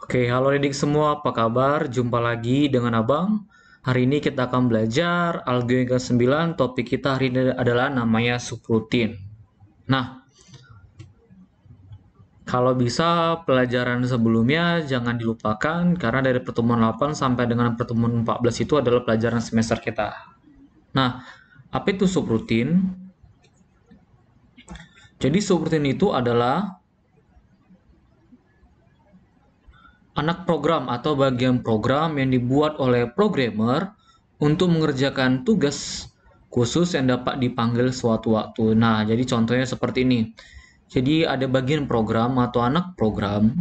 Oke, halo adik semua, apa kabar? Jumpa lagi dengan Abang. Hari ini kita akan belajar algo yang ke-9. Topik kita hari ini adalah namanya subrutin. Nah, kalau bisa pelajaran sebelumnya jangan dilupakan karena dari pertemuan 8 sampai dengan pertemuan 14 itu adalah pelajaran semester kita. Nah, apa itu subrutin? Jadi subrutin itu adalah anak program atau bagian program yang dibuat oleh programmer untuk mengerjakan tugas khusus yang dapat dipanggil suatu waktu. Nah, jadi contohnya seperti ini. Jadi ada bagian program atau anak program.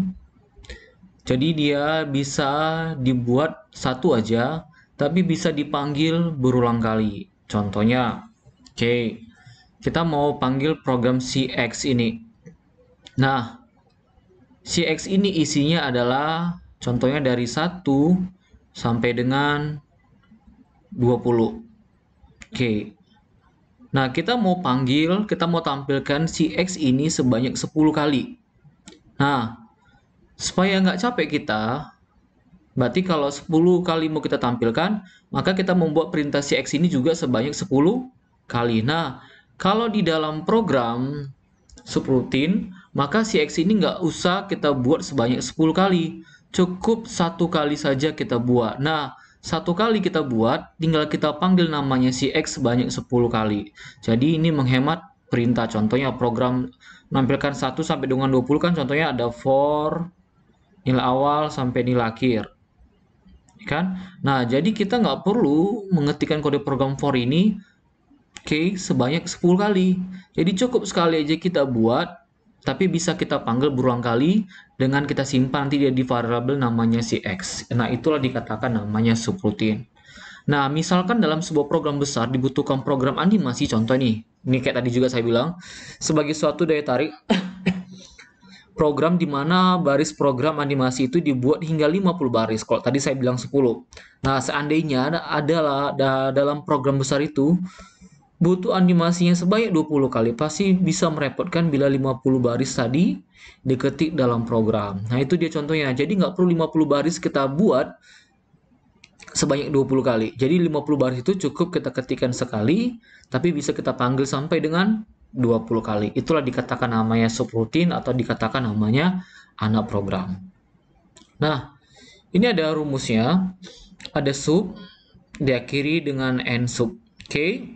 Jadi dia bisa dibuat satu aja, tapi bisa dipanggil berulang kali. Contohnya, oke, kita mau panggil program CX ini. Nah, CX ini isinya adalah contohnya dari 1 sampai dengan 20. Oke. Nah, kita mau tampilkan CX ini sebanyak 10 kali. Nah, supaya nggak capek kita, berarti kalau 10 kali mau kita tampilkan, maka kita membuat perintah CX ini juga sebanyak 10 kali. Nah, kalau di dalam program subrutin, maka CX ini nggak usah kita buat sebanyak 10 kali. Cukup satu kali saja kita buat. Nah, satu kali kita buat, tinggal kita panggil namanya CX sebanyak 10 kali. Jadi ini menghemat perintah. Contohnya program menampilkan 1 sampai dengan 20 kan contohnya ada for nilai awal sampai nilai akhir. Kan? Nah, jadi kita nggak perlu mengetikkan kode program for ini sebanyak 10 kali. Jadi cukup sekali aja kita buat, tapi bisa kita panggil berulang kali dengan kita simpan nanti dia di variabel namanya CX. Nah, itulah dikatakan namanya subrutin. Nah, misalkan dalam sebuah program besar dibutuhkan program animasi, contoh nih. Ini kayak tadi juga saya bilang, sebagai suatu daya tarik program di mana baris program animasi itu dibuat hingga 50 baris. Kalau tadi saya bilang 10. Nah, seandainya adalah dalam program besar itu butuh animasinya sebanyak 20 kali, pasti bisa merepotkan bila 50 baris tadi diketik dalam program. Nah, itu dia contohnya. Jadi nggak perlu 50 baris kita buat sebanyak 20 kali. Jadi 50 baris itu cukup kita ketikkan sekali, tapi bisa kita panggil sampai dengan 20 kali. Itulah dikatakan namanya subrutin atau dikatakan namanya anak program. Nah, ini ada rumusnya. Ada sub diakhiri dengan n sub. Oke.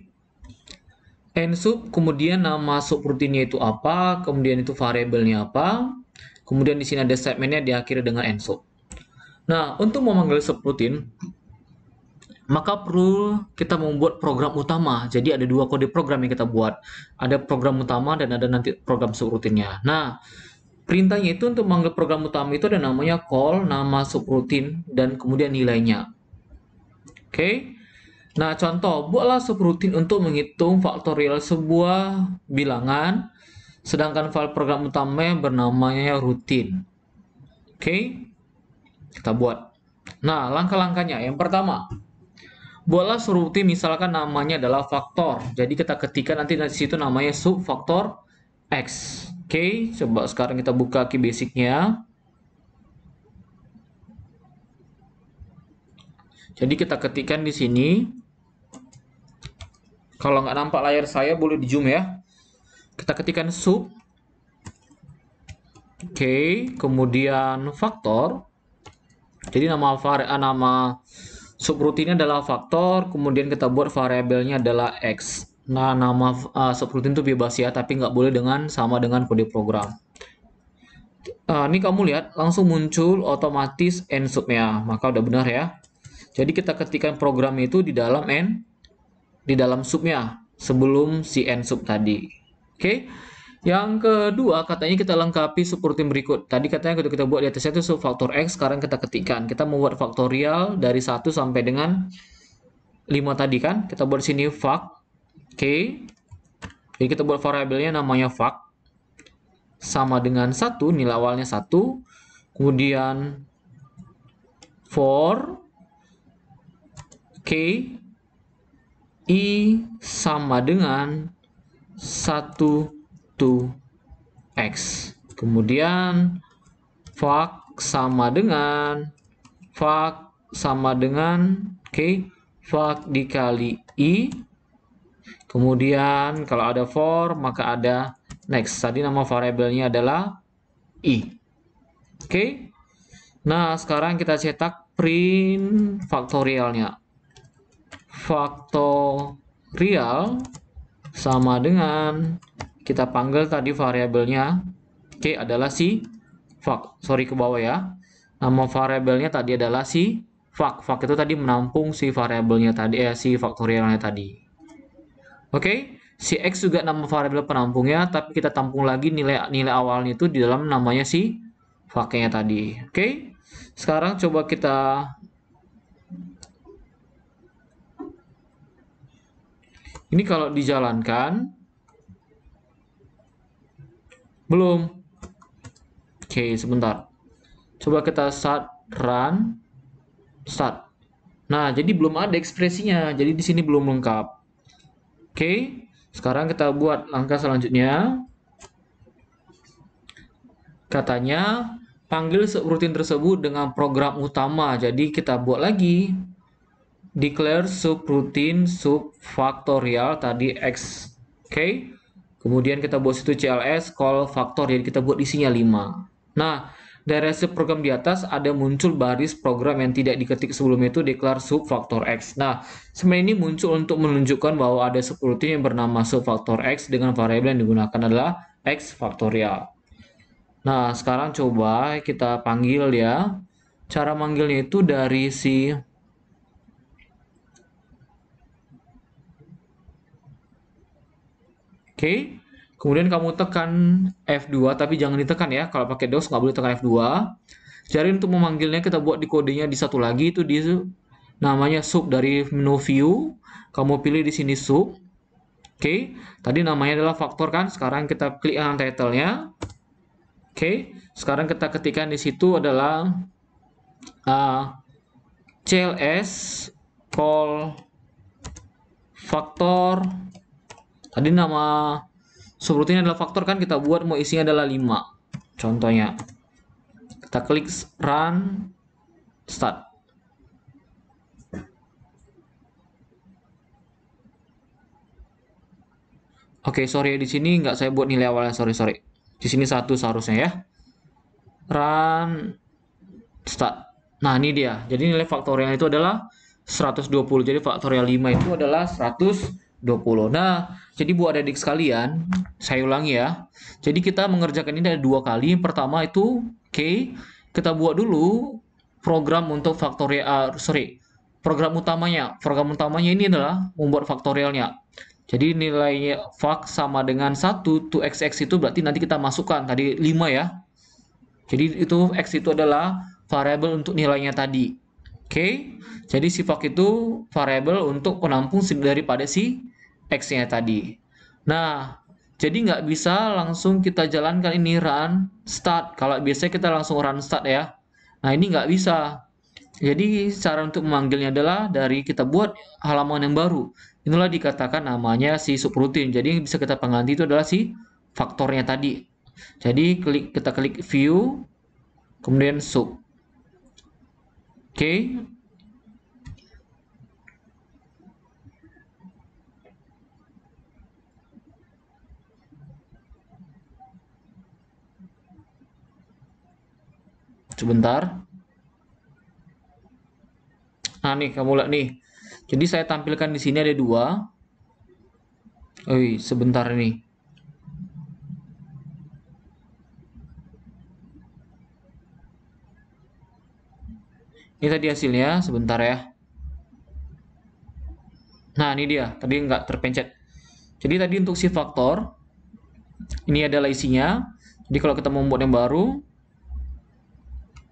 N sub, kemudian nama subrutinnya itu apa, kemudian itu variabelnya apa, kemudian di sini ada statementnya diakhiri dengan n sub. Nah, untuk memanggil subrutin, maka perlu kita membuat program utama. Jadi ada dua kode program yang kita buat. Ada program utama dan ada nanti program subrutinnya. Nah, perintahnya itu untuk memanggil program utama itu ada namanya call, nama subrutin, dan kemudian nilainya. Oke. Nah, contoh, buatlah subrutin untuk menghitung faktorial sebuah bilangan, sedangkan file program utamanya bernamanya rutin. Oke, kita buat. Nah, langkah-langkahnya. Yang pertama, buatlah subrutin misalkan namanya adalah faktor. Jadi kita ketikkan nanti di situ namanya sub faktor X. Oke, coba sekarang kita buka key basicnya. Jadi kita ketikkan di sini. Kalau nggak nampak layar saya boleh di zoom ya. Kita ketikkan sub. Oke, kemudian faktor. Jadi nama subrutinnya adalah faktor, kemudian kita buat variabelnya adalah X. Nah, nama subrutin itu bebas ya, tapi nggak boleh sama dengan kode program. Ini kamu lihat, langsung muncul otomatis n subnya, maka udah benar ya. Jadi kita ketikkan program itu di dalam subnya, sebelum si n sub tadi. Oke. Yang kedua, katanya kita lengkapi subrutin berikut. Tadi katanya kita buat di atasnya itu sub faktor X, sekarang kita ketikkan. Kita membuat faktorial dari 1 sampai dengan 5 tadi kan. Kita buat di sini fact. Oke. Jadi kita buat variabelnya namanya fact. Sama dengan 1, nilai awalnya 1. Kemudian for I sama dengan 1 to X. Kemudian fact sama dengan VAC dikali I. Kemudian kalau ada for maka ada next. Tadi nama variabelnya adalah I. Oke. Nah, sekarang kita cetak print faktorialnya. Faktorial sama dengan kita panggil tadi variabelnya adalah si VAC. Sorry ke bawah ya. Nama variabelnya tadi adalah si VAC. VAC itu tadi menampung si variabelnya tadi si faktorialnya tadi. Oke, si X juga nama variabel penampungnya, tapi kita tampung lagi nilai awalnya itu di dalam namanya si VAC-nya tadi. Oke. Sekarang coba kita ini kalau dijalankan belum. Oke, sebentar. Coba kita run start. Nah, jadi belum ada ekspresinya. Jadi di sini belum lengkap. Oke, sekarang kita buat langkah selanjutnya. Katanya panggil subroutine tersebut dengan program utama. Jadi kita buat lagi declare subroutine subfaktorial tadi X. Oke. Kemudian kita buat situ CLS call faktor, jadi kita buat isinya 5. Nah, dari hasil program di atas ada muncul baris program yang tidak diketik sebelumnya itu declare subfaktor X. Nah, sebenarnya ini muncul untuk menunjukkan bahwa ada subroutine yang bernama subfaktor X dengan variabel yang digunakan adalah X faktorial. Nah, sekarang coba kita panggil ya. Cara manggilnya itu dari si Oke, kemudian kamu tekan F2, tapi jangan ditekan ya. Kalau pakai DOS nggak boleh tekan F2. Jadi untuk memanggilnya kita buat di kodenya di satu lagi itu di namanya sub dari menu view. Kamu pilih di sini sub. Oke, tadi namanya adalah faktor kan. Sekarang kita klik yang title-nya. Oke, sekarang kita ketikkan di situ adalah CLS call faktor. Tadi nama subroutine adalah faktor kan, kita buat mau isinya adalah 5. Contohnya. Kita klik run start. Oke, sorry di sini nggak saya buat nilai awalnya, sorry. Di sini 1 seharusnya ya. Run start. Nah, ini dia. Jadi nilai faktorial itu adalah 120. Jadi faktorial 5 itu adalah 120. Nah, jadi buat adik sekalian, saya ulangi ya. Jadi kita mengerjakan ini ada 2 kali. Pertama itu, kita buat dulu program untuk faktorial, program utamanya. Program utamanya ini adalah membuat faktorialnya. Jadi nilainya VAC sama dengan 1 to XX itu berarti nanti kita masukkan tadi 5 ya. Jadi itu X itu adalah variabel untuk nilainya tadi. Oke, jadi si VAC itu variabel untuk penampung daripada si X-nya tadi. Nah, jadi nggak bisa langsung kita jalankan ini run start. Kalau biasanya kita langsung run start ya. Nah, ini nggak bisa. Jadi cara untuk memanggilnya adalah dari kita buat halaman yang baru. Inilah dikatakan namanya si subroutine. Jadi yang bisa kita pengganti itu adalah si faktornya tadi. Jadi kita klik view, kemudian sub. Oke. Sebentar. Nah nih, kamu lihat nih. Jadi saya tampilkan di sini ada 2. Sebentar nih. Ini tadi hasilnya, sebentar ya. Nah, ini dia. Tadi nggak terpencet. Jadi tadi untuk si faktor, ini adalah isinya. Jadi kalau kita membuat yang baru,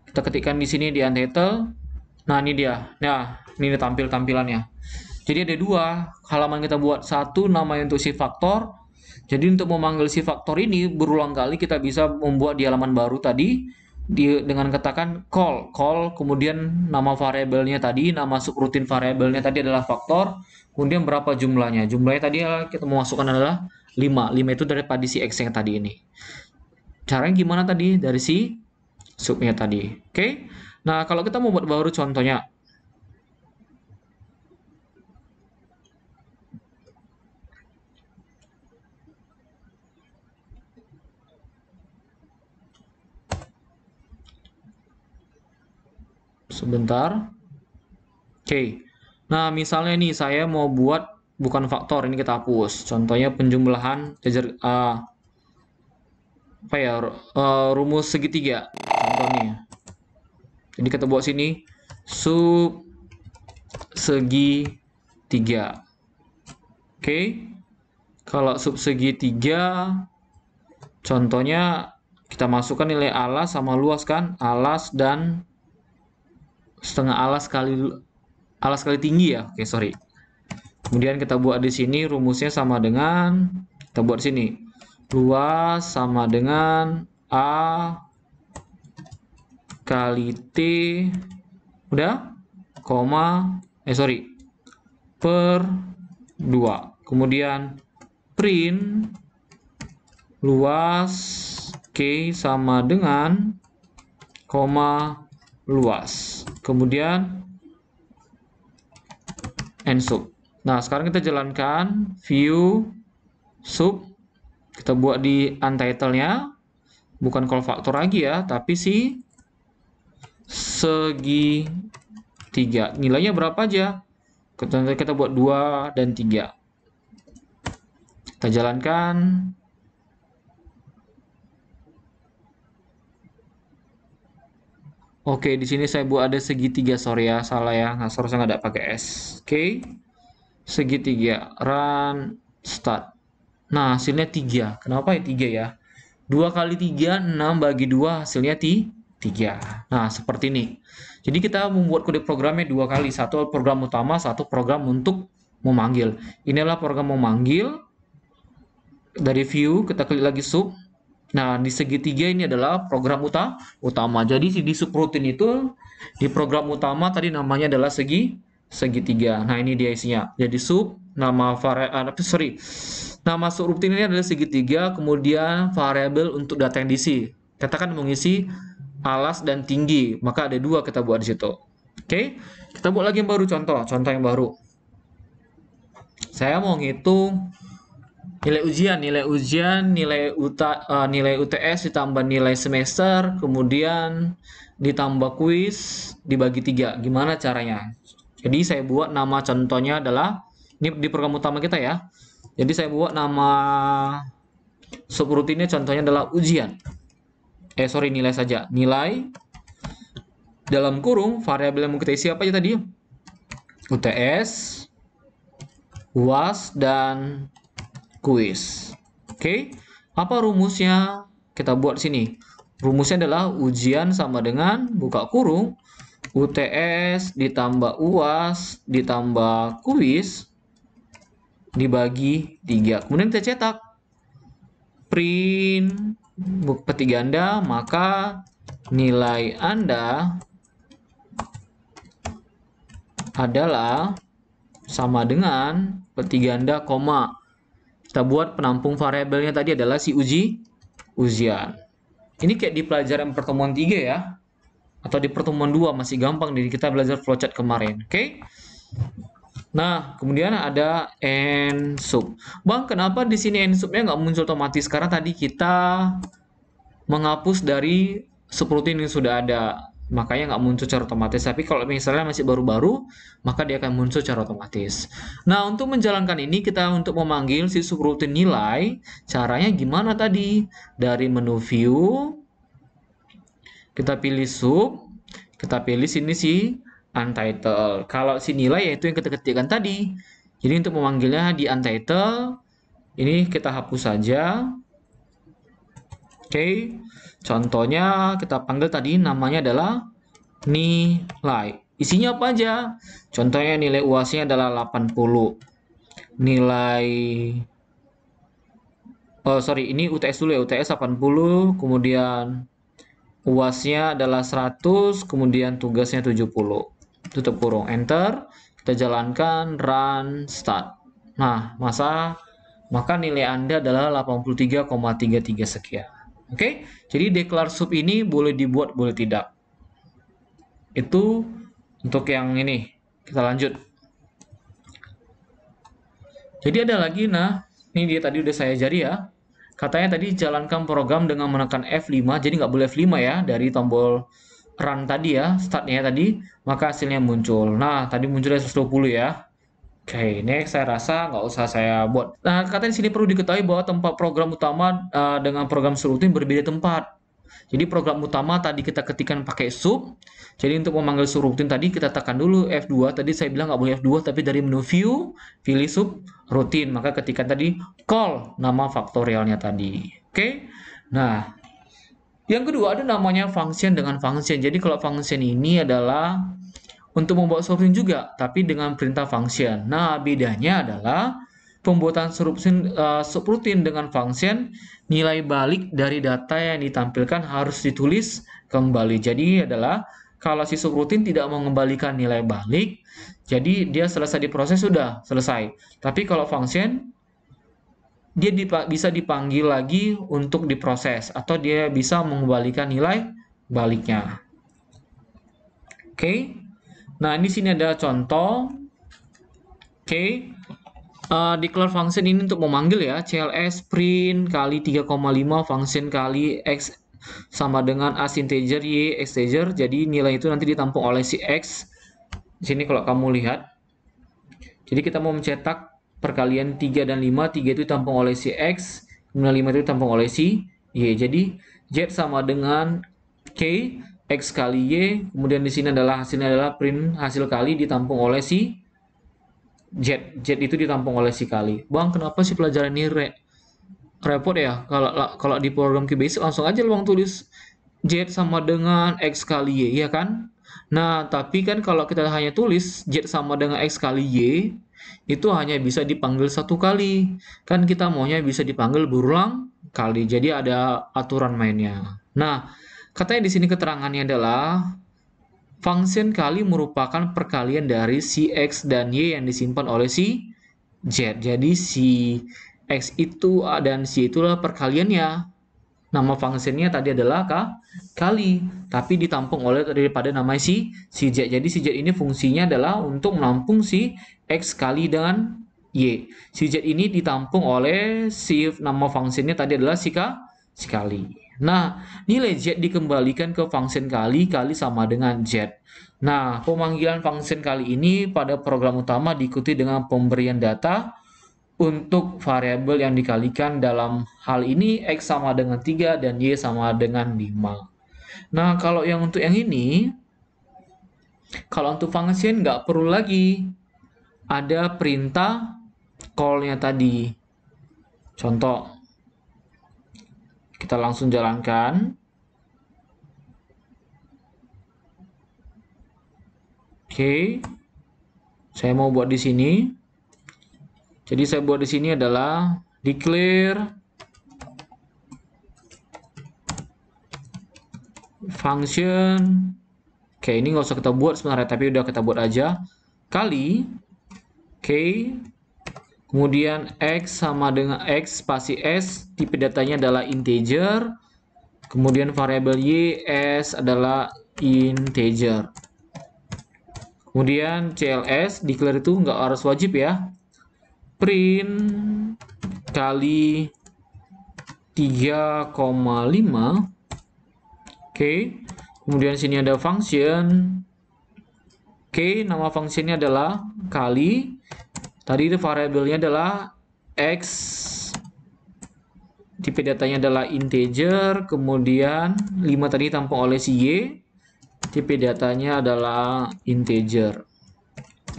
kita ketikkan di sini di untitled. Nah, ini dia. Nah, ini tampilannya. Jadi ada 2 halaman kita buat. Satu namanya untuk si faktor. Jadi untuk memanggil si faktor ini berulang kali kita bisa membuat di halaman baru tadi dengan katakan call, kemudian nama variabelnya tadi, nama subroutine variabelnya tadi adalah faktor, kemudian berapa jumlahnya. Jumlahnya tadi kita mau masukkan adalah 5. 5 itu daripada si X yang tadi ini. Caranya gimana tadi? Dari si subnya tadi. Oke. Nah, kalau kita mau buat baru contohnya, sebentar. Oke. Nah, misalnya nih saya mau buat bukan faktor, ini kita hapus. Contohnya penjumlahan apa ya? Rumus segitiga. Contohnya. Jadi kita buat sini sub segitiga. Oke. Kalau sub segitiga contohnya kita masukkan nilai alas sama luas kan? Alas dan setengah alas kali tinggi ya. Oke, sorry. Kemudian kita buat di sini rumusnya sama dengan kita buat di sini. Luas sama dengan A kali T udah per 2. Kemudian print luas K sama dengan luas. Kemudian end sub. Nah, sekarang kita jalankan view sub. Kita buat di untitled-nya. Bukan call factor lagi ya, tapi si segitiga. Nilainya berapa aja? Kita buat 2 dan 3. Kita jalankan. Oke, di sini saya buat ada segitiga, sorry ya, salah ya, nggak seharusnya nggak ada pakai S. Oke, segitiga, run, start. Nah, hasilnya 3. Kenapa ya 3 ya? 2 kali 3, 6 bagi 2, hasilnya 3. Nah, seperti ini. Jadi kita membuat kode programnya 2 kali. Satu program utama, satu program untuk memanggil. Inilah program memanggil. Dari view, kita klik lagi sub. Nah, di segitiga ini adalah program utama. Jadi di subroutine itu di program utama tadi namanya adalah segitiga. Nah, ini dia isinya. Jadi sub nama nama subroutine ini adalah segitiga, kemudian variabel untuk data yang diisi. Katakan mengisi alas dan tinggi, maka ada 2 kita buat di situ. Oke, kita buat lagi yang baru contoh yang baru. Saya mau ngitung nilai ujian, nilai UTS ditambah nilai semester, kemudian ditambah kuis dibagi 3. Gimana caranya? Jadi saya buat nama contohnya adalah, ini di program utama kita ya. Jadi saya buat nama subroutinnya contohnya adalah ujian. Nilai saja. Nilai dalam kurung variabel yang mau kita isi apa aja tadi? UTS, UAS, dan kuis. Oke, apa rumusnya? Kita buat sini. Rumusnya adalah ujian sama dengan buka kurung UTS ditambah UAS ditambah kuis dibagi 3. Kemudian kita cetak print peti ganda, maka nilai Anda adalah sama dengan peti ganda, koma. Kita buat penampung variabelnya tadi adalah si ujian. Ini kayak di pelajaran pertemuan 3 ya. Atau di pertemuan 2 masih gampang nih, kita belajar flowchart kemarin. Oke. Nah, kemudian ada end sub. Bang, kenapa di sini end subnya nggak muncul otomatis? Karena tadi kita menghapus dari subroutine yang sudah ada. Makanya nggak muncul secara otomatis. Tapi kalau misalnya masih baru-baru, maka dia akan muncul secara otomatis. Nah, untuk menjalankan ini, kita untuk memanggil si subroutine nilai, caranya gimana tadi? Dari menu view, kita pilih sub, kita pilih sini si untitled. Kalau si nilai yaitu yang kita ketikkan tadi. Jadi untuk memanggilnya di untitled, ini kita hapus saja. Oke. Contohnya kita panggil tadi namanya adalah nilai. Isinya apa aja? Contohnya nilai UAS-nya adalah 80. Nilai ini UTS dulu ya, UTS 80, kemudian UAS-nya adalah 100, kemudian tugasnya 70. Tutup kurung, enter, kita jalankan, run, start. Nah, maka nilai Anda adalah 83,33 sekian. Oke, jadi declare sub ini boleh dibuat, boleh tidak. Itu untuk yang ini. Kita lanjut. Jadi ada lagi, nah, ini dia tadi udah saya ajari ya. Katanya tadi jalankan program dengan menekan F5, jadi nggak boleh F5 ya, dari tombol run tadi ya, startnya tadi, maka hasilnya muncul. Nah, tadi munculnya 120 ya. Oke, next saya rasa nggak usah saya buat. Nah, katanya di sini perlu diketahui bahwa tempat program utama dengan program subroutine berbeda tempat. Jadi program utama tadi kita ketikkan pakai sub. Jadi untuk memanggil subroutine tadi kita tekan dulu F2. Tadi saya bilang nggak boleh F2, tapi dari menu view, pilih subroutine. Maka ketikkan tadi call nama faktorialnya tadi. Oke. Nah, yang kedua ada namanya function dengan function. Jadi kalau function ini adalah untuk membuat subroutine juga, tapi dengan perintah function. Nah, bedanya adalah pembuatan subroutine dengan function, nilai balik dari data yang ditampilkan harus ditulis kembali. Jadi adalah kalau si subroutine tidak mengembalikan nilai balik, jadi dia selesai diproses sudah selesai. Tapi kalau function dia bisa dipanggil lagi untuk diproses atau dia bisa mengembalikan nilai baliknya. Oke. Nah, di sini ada contoh. Oke. Declare function ini untuk memanggil ya, cls print kali 3,5 function kali x sama dengan as integer y x integer. Jadi nilai itu nanti ditampung oleh si x. Di sini kalau kamu lihat. Jadi kita mau mencetak perkalian 3 dan 5, 3 itu ditampung oleh si x, kemudian 5 itu ditampung oleh si y. Jadi z sama dengan k x kali y, kemudian di sini adalah hasilnya adalah print hasil kali ditampung oleh si Z itu ditampung oleh si kali. Bang, kenapa sih pelajaran ini repot ya? Kalau di program QBasic langsung aja Bang tulis Z sama dengan X kali Y, ya kan? Nah, tapi kan kalau kita hanya tulis Z sama dengan X kali Y, itu hanya bisa dipanggil satu kali. Kan kita maunya bisa dipanggil berulang kali. Jadi ada aturan mainnya. Nah, katanya di sini keterangannya adalah function kali merupakan perkalian dari si X dan Y yang disimpan oleh si Z. Jadi si X itu dan si itulah perkaliannya. Nama fungsinya tadi adalah kali, tapi ditampung oleh daripada nama si Z. Jadi si Z ini fungsinya adalah untuk menampung si X kali dengan Y. Si Z ini ditampung oleh si nama fungsinya tadi adalah si kali. Nah, nilai Z dikembalikan ke function kali sama dengan Z. Nah, pemanggilan function kali ini pada program utama diikuti dengan pemberian data untuk variabel yang dikalikan. Dalam hal ini X sama dengan 3 dan Y sama dengan 5. Nah, kalau yang untuk yang ini, kalau untuk function nggak perlu lagi ada perintah call-nya tadi. Contoh, kita langsung jalankan. Oke. Saya mau buat di sini. Jadi saya buat di sini adalah declare function. Oke, ini nggak usah kita buat sebenarnya, tapi udah kita buat aja. Kali. Oke. Kemudian X sama dengan X spasi S, tipe datanya adalah integer. Kemudian variabel Y, S adalah integer. Kemudian CLS, declare itu nggak harus wajib ya. Print kali 3,5. Oke. Kemudian sini ada function. Oke, nama fungsinya adalah kali. Tadi itu variabelnya adalah X, tipe datanya adalah integer, kemudian 5 tadi ditampung oleh si Y, tipe datanya adalah integer.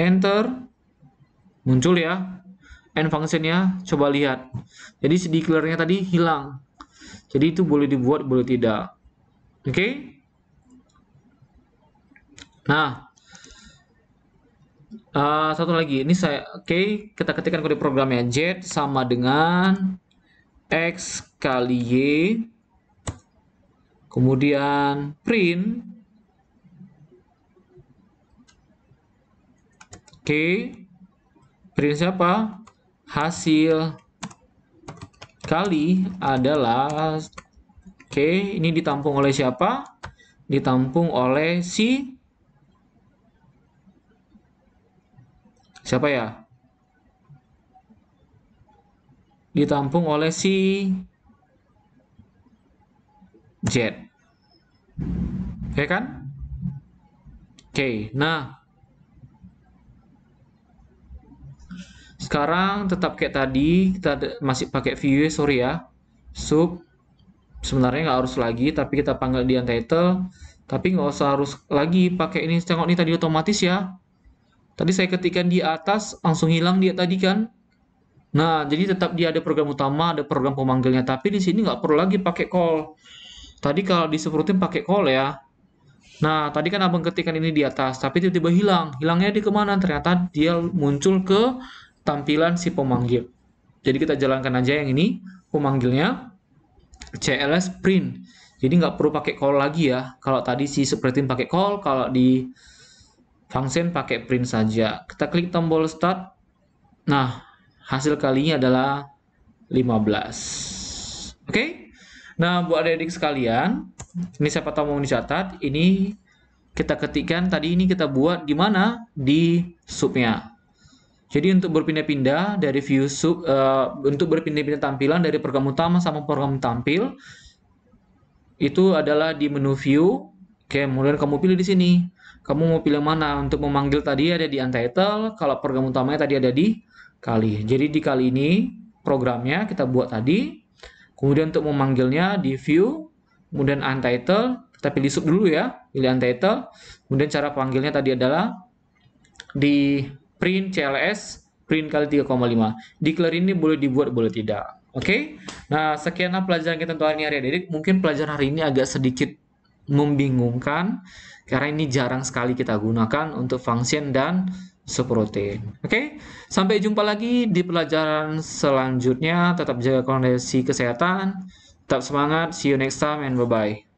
Enter, muncul ya, end functionnya, coba lihat. Jadi si declare-nya tadi hilang. Jadi itu boleh dibuat, boleh tidak. Oke? Nah, satu lagi, ini kita ketikkan kode programnya Z sama dengan X kali Y, kemudian print, print siapa? Hasil kali adalah Oke, ini ditampung oleh siapa? Ditampung oleh siapa ya? Ditampung oleh si Z. Oke kan? Oke, nah sekarang tetap kayak tadi, kita masih pakai view, sorry ya. Sub, sebenarnya nggak harus lagi, tapi kita panggil di untitled. Tapi nggak usah harus lagi pakai ini. Tengok nih tadi otomatis ya. Tadi saya ketikkan di atas, langsung hilang dia tadi kan. Nah, jadi tetap dia ada program utama, ada program pemanggilnya. Tapi di sini nggak perlu lagi pakai call. Tadi kalau disebutkan pakai call ya. Nah, tadi kan abang ketikkan ini di atas, tapi tiba-tiba hilang. Hilangnya di kemana? Ternyata dia muncul ke tampilan si pemanggil. Jadi kita jalankan aja yang ini, pemanggilnya CLS print. Jadi nggak perlu pakai call lagi ya. Kalau tadi si seperti pakai call, kalau di function pakai print saja. Kita klik tombol start. Nah, hasil kalinya adalah 15. Oke? Nah, buat adik-adik sekalian, ini siapa tahu mau dicatat, ini kita ketikkan tadi ini kita buat di mana? Di subnya. Jadi untuk berpindah-pindah dari view sub, untuk berpindah-pindah tampilan dari program utama sama program tampil, itu adalah di menu view. Oke, kemudian kamu pilih di sini. Kamu mau pilih mana? Untuk memanggil tadi ada di untitled, kalau program utamanya tadi ada di kali. Jadi di kali ini programnya kita buat tadi. Kemudian untuk memanggilnya di view, kemudian untitled, kita pilih sub dulu ya, pilih untitled. Kemudian cara panggilnya tadi adalah di print CLS, print kali 3,5. Declare ini boleh dibuat, boleh tidak. Oke, nah sekianlah pelajaran kita untuk hari ini adik-adik. Mungkin pelajaran hari ini agak sedikit membingungkan, karena ini jarang sekali kita gunakan untuk function dan subroutine. Oke, sampai jumpa lagi di pelajaran selanjutnya. Tetap jaga kondisi kesehatan, tetap semangat. See you next time and bye-bye.